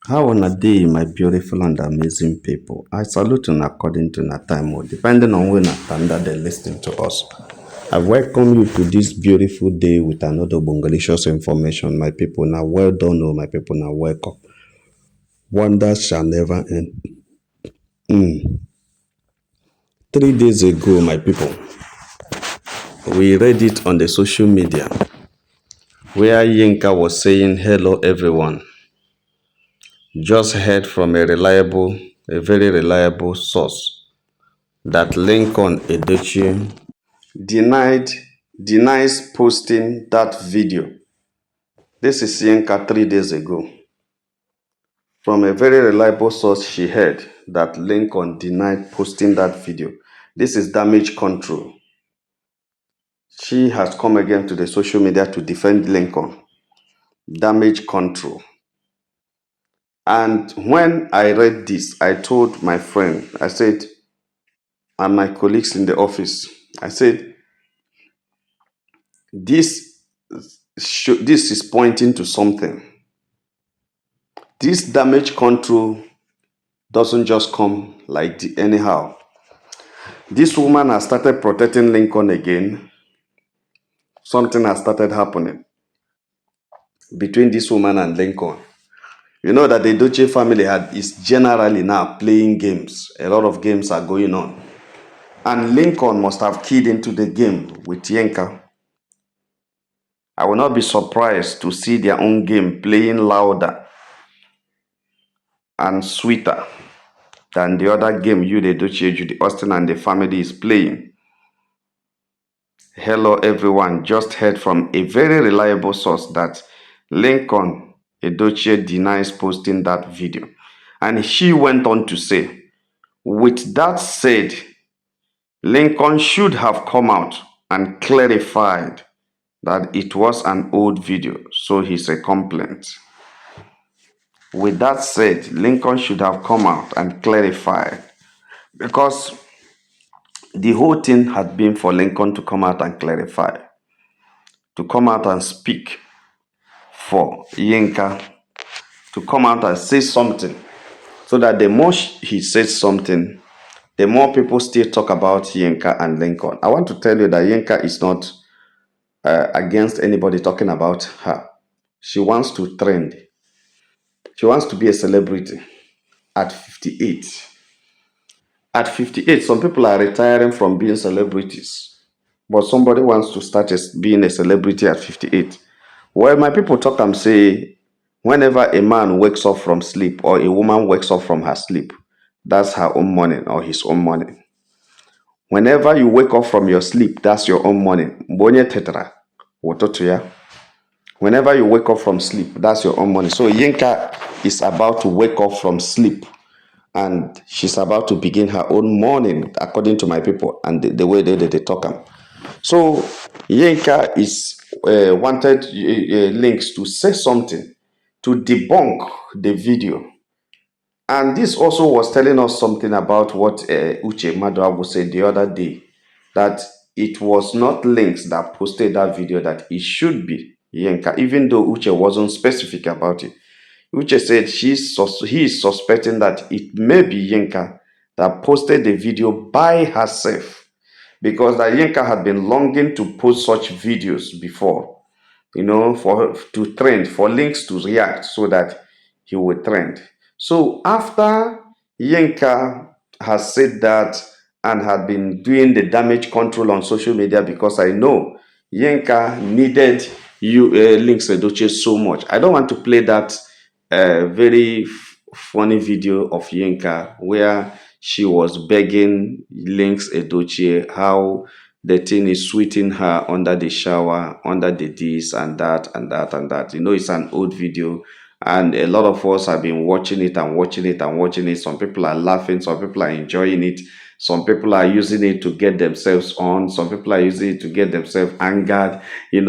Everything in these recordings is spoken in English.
How on a day, my beautiful and amazing people? I salute you according to na time, or depending on when time that they listen to us. I welcome you to this beautiful day with another bongalicious information, my people. Now, well done, oh, my people. Now, welcome. Wonders shall never end. 3 days ago, my people, we read it on the social media where Yinka was saying, "Hello, everyone. Just heard from a very reliable source that Lincoln Edochie denied denies posting that video." This is Yinka 3 days ago. From a very reliable source, she heard that Lincoln denied posting that video. This is damage control. She has come again to the social media to defend Lincoln. Damage control. And when I read this, I told my friend, I said, and my colleagues in the office, I said, this is pointing to something. This damage control doesn't just come like anyhow. This woman has started protecting Lincoln again. Something has started happening between this woman and Lincoln. You know that the Edochie family is generally now playing games. A lot of games are going on. And Lincoln must have keyed into the game with Yinka. I will not be surprised to see their own game playing louder and sweeter than the other game you, the Edochie, Judy Austin, and the family is playing. Hello, everyone. Just heard from a very reliable source that Lincoln Edochie denies posting that video. And she went on to say, with that said, Lincoln should have come out and clarified that it was an old video, so he's a complaint. With that said, Lincoln should have come out and clarified, because the whole thing had been for Lincoln to come out and clarify, to come out and speak for Yinka, to come out and say something, so that the more he says something, the more people still talk about Yinka and Lincoln. I want to tell you that Yinka is not against anybody talking about her. She wants to trend. She wants to be a celebrity at 58. At 58, some people are retiring from being celebrities, but somebody wants to start being a celebrity at 58. Well, my people talk and say, whenever a man wakes up from sleep or a woman wakes up from her sleep, that's her own morning or his own morning. Whenever you wake up from your sleep, that's your own morning. Mbonye tetra, wototo ya. Whenever you wake up from sleep, that's your own morning. So Yinka is about to wake up from sleep, and she's about to begin her own morning, according to my people and the way they talk. So Yinka is wanted links to say something to debunk the video. And this also was telling us something about what Uche Maduabu said the other day, that it was not links that posted that video, that it should be Yinka, even though Uche wasn't specific about it. Uche said he is suspecting that it may be Yinka that posted the video by herself, because that Yinka had been longing to post such videos before, to trend, for links to react so that he would trend. So after Yinka has said that and had been doing the damage control on social media, because I know Yinka needed links Edochie so much. I don't want to play that very funny video of Yinka where she was begging links Edochie how the thing is sweeting her under the shower, under the this and that and that and that. It's an old video, and a lot of us have been watching it and watching it and watching it. Some people are laughing, some people are enjoying it, some people are using it to get themselves on, some people are using it to get themselves angered. A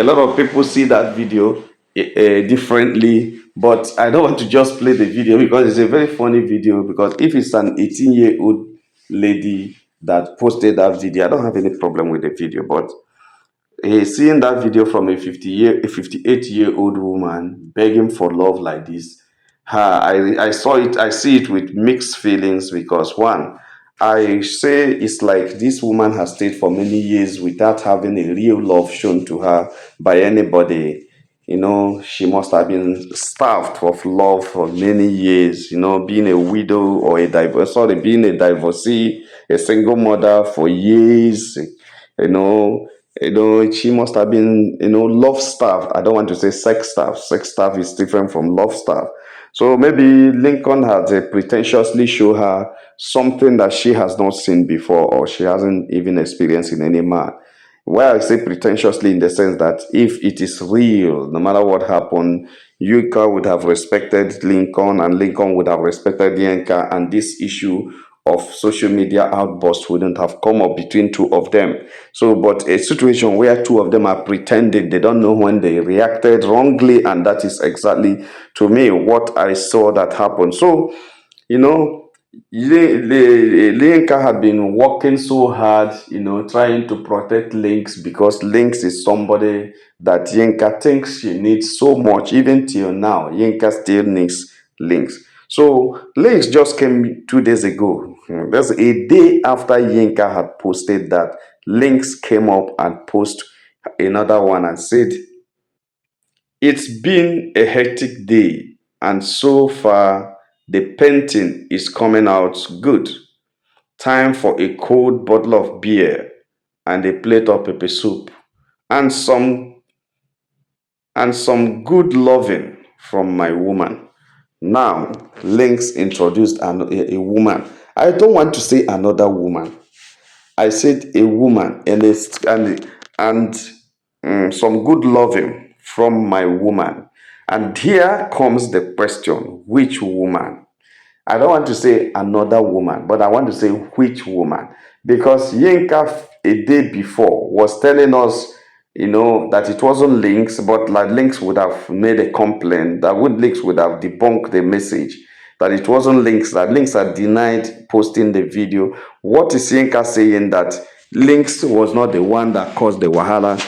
lot of people see that video differently, but I don't want to just play the video because it's a very funny video. Because if it's an 18-year-old lady that posted that video, I don't have any problem with the video. But seeing that video from a 58-year-old woman begging for love like this, I saw it. I see it with mixed feelings because one, I say it's like this woman has stayed for many years without having a real love shown to her by anybody. She must have been starved of love for many years. Being a widow or being a divorcee, a single mother for years. You know, she must have been, love starved. I don't want to say sex starved. Sex starved is different from love starved. So maybe Lincoln has pretentiously show her something that she has not seen before or she hasn't even experienced in any man. Well, I say pretentiously in the sense that if it is real, no matter what happened, Yinka would have respected Lincoln and Lincoln would have respected Yinka, and this issue of social media outburst wouldn't have come up between two of them. So, but a situation where two of them are pretending, they don't know when they reacted wrongly, and that is exactly to me what I saw that happen. So, you know, Yinka had been working so hard, trying to protect Lynx because Lynx is somebody that Yinka thinks she needs so much. Even till now, Yinka still needs Lynx. So Lynx just came 2 days ago. That's a day after Yinka had posted that. Lynx came up and posted another one and said, "It's been a hectic day, and so far the painting is coming out good. Time for a cold bottle of beer and a plate of pepper soup and some good loving from my woman." Now, Lynx introduced a woman. I don't want to say another woman. I said a woman and some good loving from my woman. And here comes the question: which woman? I don't want to say another woman, but I want to say which woman. Because Yinka a day before was telling us, that it wasn't Links, but like Links would have made a complaint, Links would have debunked the message, that it wasn't Links, that Links had denied posting the video. What is Yinka saying? That Links was not the one that caused the wahala.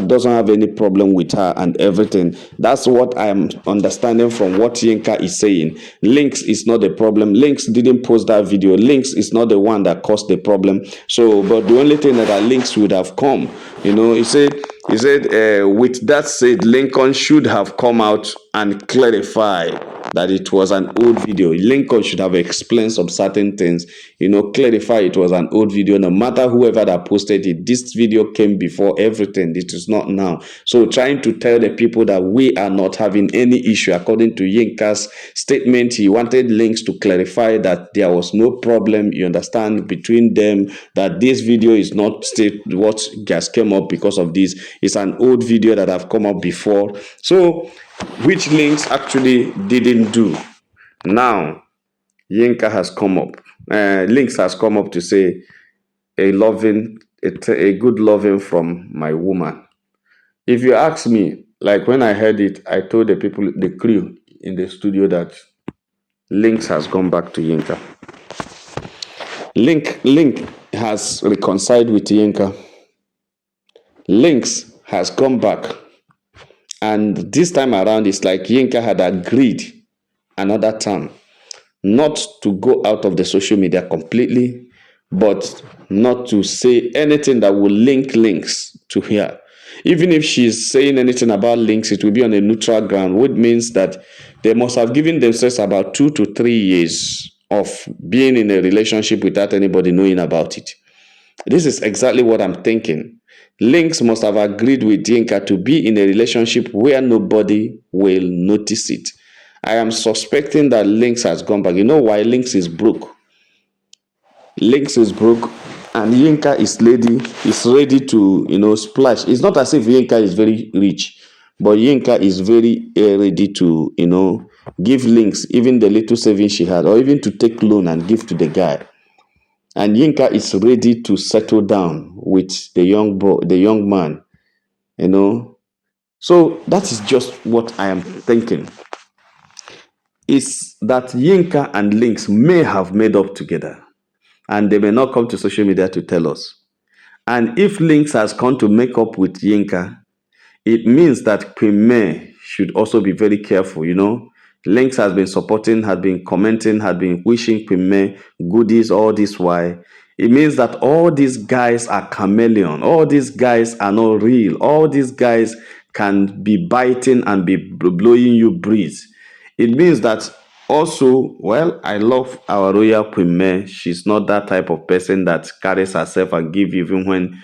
Doesn't have any problem with her and everything. That's what I am understanding from what Yinka is saying. Links is not the problem. Links didn't post that video. Links is not the one that caused the problem. So, but the only thing that Links would have come, he said, with that said, Lincoln should have come out and clarify that it was an old video. Lincoln should have explained some certain things, clarify it was an old video. No matter whoever that posted it, this video came before everything. It is not now. So trying to tell the people that we are not having any issue, according to Yinka's statement, he wanted Links to clarify that there was no problem, you understand, between them, that this video is not what just came up because of this. It's an old video that have come up before. So which Links actually didn't do. Now, Yinka has come up. Links has come up to say a good loving from my woman. If you ask me, like when I heard it, I told the crew in the studio that Links has gone back to Yinka. Link has reconciled with Yinka. Links has come back. And this time around, it's like Yinka had agreed another time not to go out of the social media completely, but not to say anything that will link Links to her. Even if she's saying anything about Links, it will be on a neutral ground, which means that they must have given themselves about 2 to 3 years of being in a relationship without anybody knowing about it. This is exactly what I'm thinking. Links must have agreed with Yinka to be in a relationship where nobody will notice it. I am suspecting that Links has gone back. You know why? Links is broke. Links is broke, and Yinka is ready to splash. It's not as if Yinka is very rich, but Yinka is very ready to give Links even the little savings she had, or even to take loan and give to the guy. And Yinka is ready to settle down with the young man. So that is just what I am thinking. Is that Yinka and Links may have made up together, and they may not come to social media to tell us. And if Links has come to make up with Yinka, it means that Queen May should also be very careful, you know. Links has been supporting, had been commenting, had been wishing Queen May goodies all this while. It means that all these guys are chameleon. All these guys are not real. All these guys can be biting and be blowing you breeze. It means that also, well, I love our royal queen May. She's not that type of person that carries herself and give even when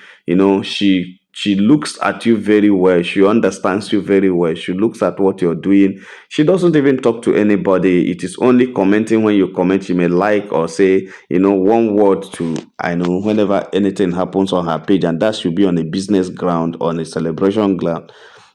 she looks at you very well. She understands you very well. She looks at what you're doing. She doesn't even talk to anybody. It is only commenting when you comment. She may like or say, one word to, I know, whenever anything happens on her page, and that should be on a business ground, on a celebration ground.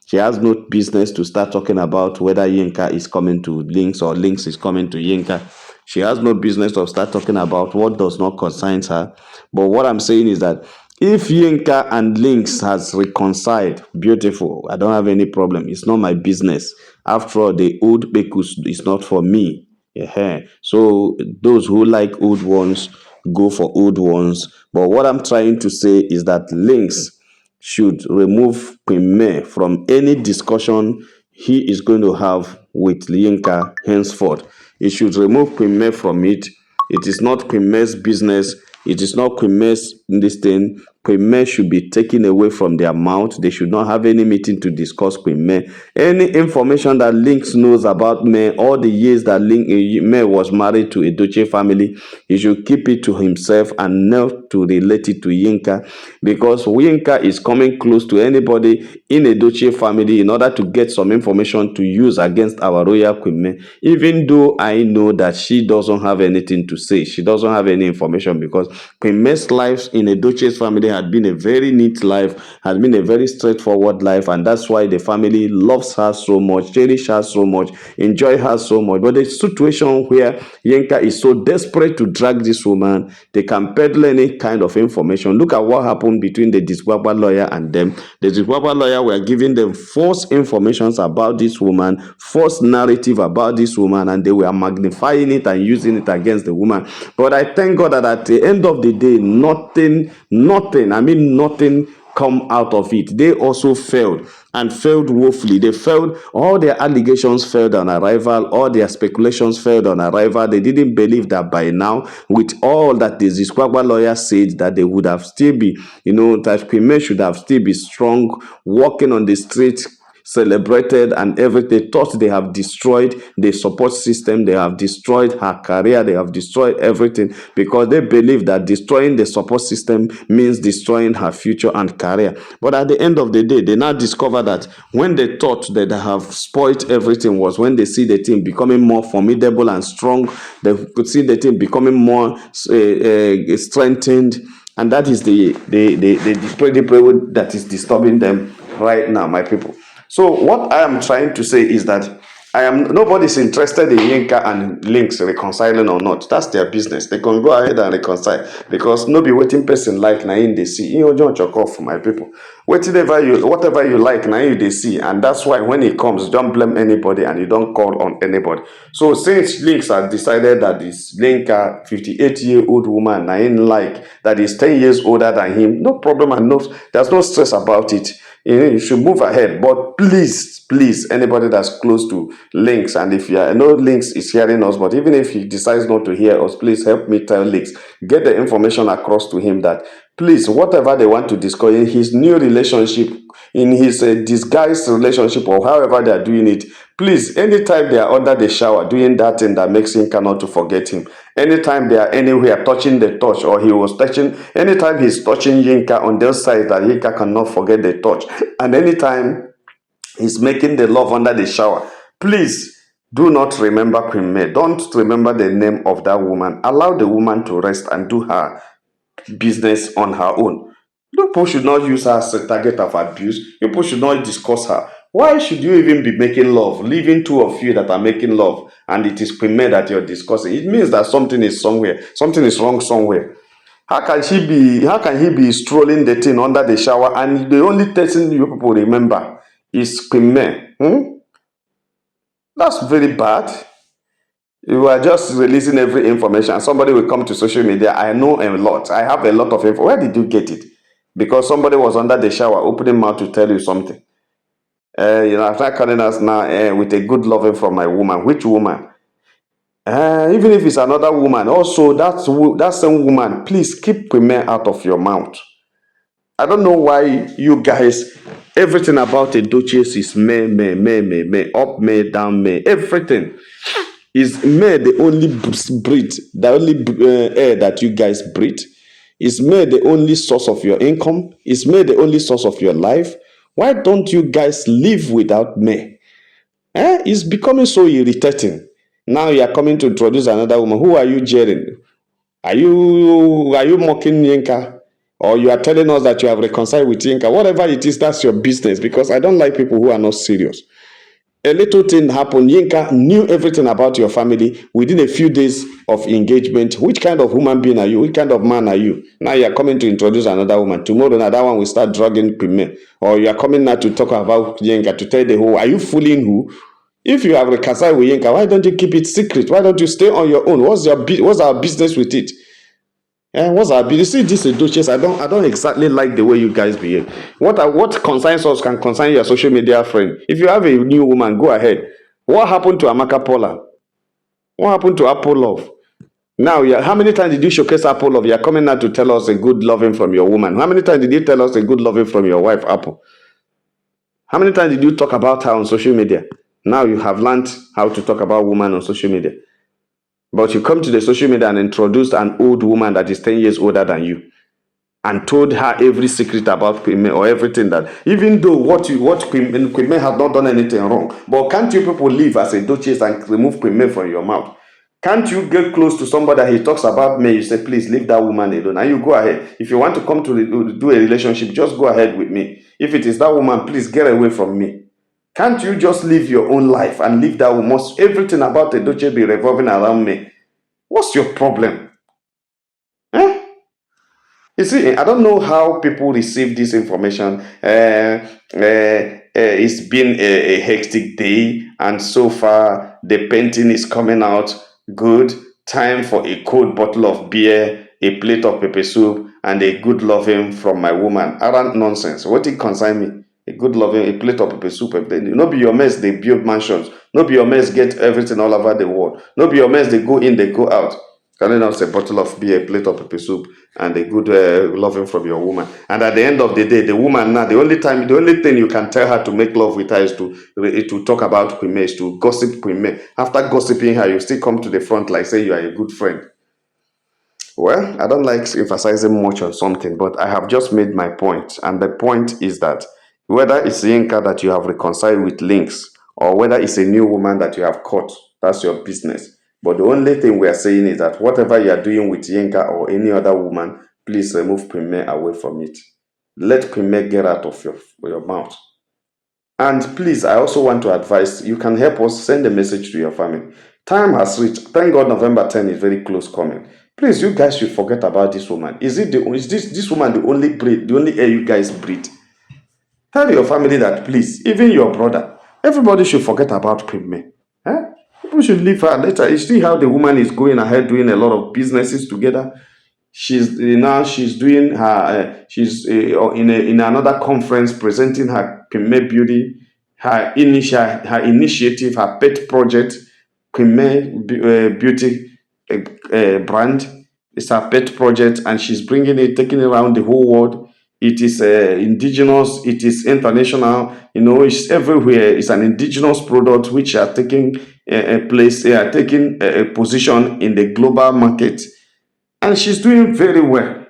She has no business to start talking about whether Yinka is coming to Links or Links is coming to Yinka. She has no business to start talking about what does not concern her. But what I'm saying is that if Yinka and Links has reconciled, beautiful. I don't have any problem. It's not my business. After all, the old Bekus is not for me. Yeah. So those who like old ones go for old ones. But what I'm trying to say is that Links should remove Queen May from any discussion he is going to have with Yinka henceforth. He should remove Queen May from it. It is not Queen May's business. It is not Queen May's this thing. Queen May should be taken away from their mouth. They should not have any meeting to discuss Queen May. Any information that Links knows about May, all the years that May was married to a Edochie family, he should keep it to himself and not to relate it to Yinka, because Yinka is coming close to anybody in a Edochie family in order to get some information to use against our royal Queen May, even though I know that she doesn't have anything to say. She doesn't have any information because Queen May's life in a Edochie's family had been a very neat life, had been a very straightforward life, and that's why the family loves her so much, cherish her so much, enjoy her so much. But the situation where Yinka is so desperate to drag this woman, they can peddle any kind of information. Look at what happened between the Disbaba lawyer and them. The Disbaba lawyer were giving them false informations about this woman, false narrative about this woman, and they were magnifying it and using it against the woman. But I thank God that at the end of the day, nothing come out of it. They also failed and failed woefully. They failed. All their allegations failed on arrival. All their speculations failed on arrival. They didn't believe that by now, with all that the Ziskwagba lawyer said, that they would have still be, that Queen May should have still be strong, walking on the street, celebrated and everything. They thought they have destroyed the support system, they have destroyed her career, they have destroyed everything, because they believe that destroying the support system means destroying her future and career. But at the end of the day, they now discover that when they thought that they have spoiled everything was when they see the team becoming more formidable and strong. They could see the team becoming more strengthened, and that is the that is disturbing them right now, my people. So what I am trying to say is that nobody's interested in Yinka and Links reconciling or not. That's their business. They can go ahead and reconcile, because no be waiting person like na in they see. John Chokov, my people. Whatever you like, na you they see, and that's why when it comes, don't blame anybody and you don't call on anybody. So since Links has decided that this Linka, 58-year-old woman, na in like that is 10 years older than him, no problem, and there's no stress about it. You should move ahead. But please, anybody that's close to Links, and if you are, I know Links is hearing us, but even if he decides not to hear us, please help me tell Links, get the information across to him that please, whatever they want to discuss in his new relationship, in his disguised relationship, or however they are doing it, please, anytime they are under the shower doing that thing that makes him cannot to forget him, anytime they are anywhere touching the touch, or he was touching, anytime he's touching Yinka on their side, that Yinka cannot forget the touch, and anytime he's making the love under the shower, please do not remember Queen May. Don't remember the name of that woman. Allow the woman to rest and do her business on her own. People should not use her as a target of abuse. People should not discuss her. Why should you even be making love, leaving two of you that are making love, and it is Queen May that you're discussing? It means that something is somewhere, something is wrong somewhere. How can he be strolling the thing under the shower, and the only person you people remember is Queen May? That's very bad. You are just releasing every information. Somebody will come to social media. I know a lot. I have a lot of info. Where did you get it? because somebody was under the shower opening mouth to tell you something. After calling us now with a good loving from my woman. Which woman? Even if it's another woman, also that same woman, please keep Premier out of your mouth. I don't know why you guys, everything about a duchess is me, up me, down me, everything. Is men the only breed, the only air that you guys breathe? Is men the only source of your income? Is men the only source of your life? Why don't you guys live without men? It's becoming so irritating. Now you are coming to introduce another woman. Who are you jeering? Are you mocking Yinka? Or you are telling us that you have reconciled with Yinka? Whatever it is, that's your business, because I don't like people who are not serious. A little thing happened. Yinka knew everything about your family within a few days of engagement. Which kind of human being are you? Which kind of man are you? Now you are coming to introduce another woman. Tomorrow, another one will start dragging Premier. Or you are coming now to talk about Yinka, to tell the whole. Are you fooling who? If you have reconciled with Yinka, why don't you keep it secret? Why don't you stay on your own? What's our business with it? What's our business? See, this is Duchess. I don't exactly like the way you guys behave. What concerns us can concern your social media friend. If you have a new woman, go ahead. What happened to Amaka Paula? What happened to Apple Love? Now, how many times did you showcase Apple Love? You're coming out to tell us a good loving from your woman. How many times did you tell us a good loving from your wife, Apple? How many times did you talk about her on social media? Now you have learned how to talk about women on social media. But you come to the social media and introduce an old woman that is 10 years older than you, and told her every secret about Kwame, or everything, that even though Kwame has not done anything wrong, but can't you people live as a duchess and remove Kwame from your mouth? Can't you get close to somebody that he talks about me? You say, please leave that woman alone, and you go ahead. If you want to come to do a relationship, just go ahead with me. If it is that woman, please get away from me. Can't you just live your own life and leave that woman? Must everything about a duchess be revolving around me? What's your problem? Eh? You see, I don't know how people receive this information. It's been a hectic day, and so far the painting is coming out good. Time for a cold bottle of beer, a plate of pepper soup, and a good loving from my woman. Aren't nonsense. What it concern me? A good loving, a plate of pepper soup. No be your mess, they build mansions. No be your mess, get everything all over the world. No be your mess, they go in, they go out. Carrying out a bottle of beer, a plate of pepper soup, and a good loving from your woman. And at the end of the day, the woman now, the only thing you can tell her to make love with her is to talk about Kwame, is to gossip Kwame. After gossiping her, you still come to the front like say you are a good friend. Well, I don't like emphasizing much on something, but I have just made my point. And the point is that whether it's Yinka that you have reconciled with links, or whether it's a new woman that you have caught, that's your business. But the only thing we are saying is that whatever you are doing with Yinka or any other woman, please remove Premier away from it. Let Premier get out of your mouth. And please, I also want to advise you can help us send a message to your family. Time has reached. Thank God November 10 is very close coming. Please, you guys should forget about this woman. Is this woman the only breed, the only air you guys breathe? Tell your family that, please, even your brother, everybody should forget about Premier. Eh? People should leave her later. You see how the woman is going ahead doing a lot of businesses together. She's doing her she's in another conference presenting her Premier Beauty, her initiative, her pet project, Premier Beauty brand. It's her pet project, and she's bringing it, taking it around the whole world. It is indigenous, it is international, it's everywhere. It's an indigenous product which are taking a place, taking a position in the global market, and she's doing very well.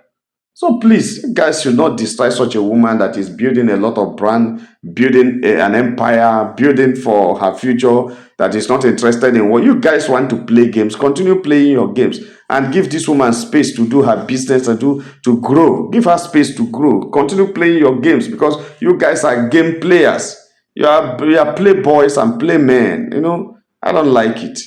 So please, you guys should not destroy such a woman that is building a lot of brand, building an empire, building for her future, that is not interested in what you guys want to play games. Continue playing your games and give this woman space to do her business and to grow. Give her space to grow. Continue playing your games, because you guys are game players. You are playboys and playmen. I don't like it.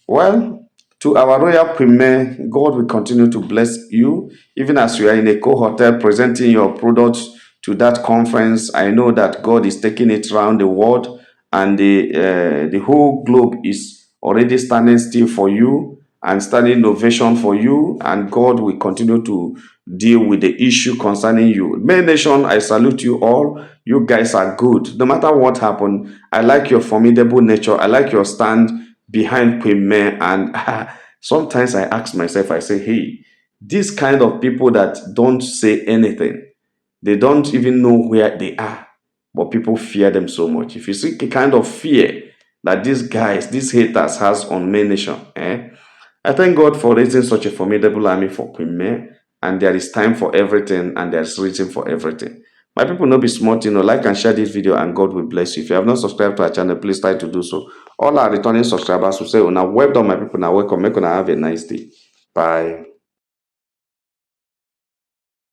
Well, to our royal premier, God will continue to bless you, even as you are in a hotel presenting your products to that conference. I know that God is taking it around the world, and the whole globe is already standing still for you. and starting innovation for you, and God will continue to deal with the issue concerning you. May Nation, I salute you all. You guys are good. No matter what happened, I like your formidable nature. I like your stand behind Queen May. And sometimes I ask myself, I say, hey, these kind of people that don't say anything, they don't even know where they are, but people fear them so much. If you see the kind of fear that these guys, these haters has on May Nation, I thank God for raising such a formidable army for Queen May, and there is time for everything, and there's reason for everything. My people, no be smart, like and share this video, and God will bless you. If you have not subscribed to our channel, please try to do so. All our returning subscribers will say, "Now, well done, my people. Now, welcome. Make una have a nice day. Bye."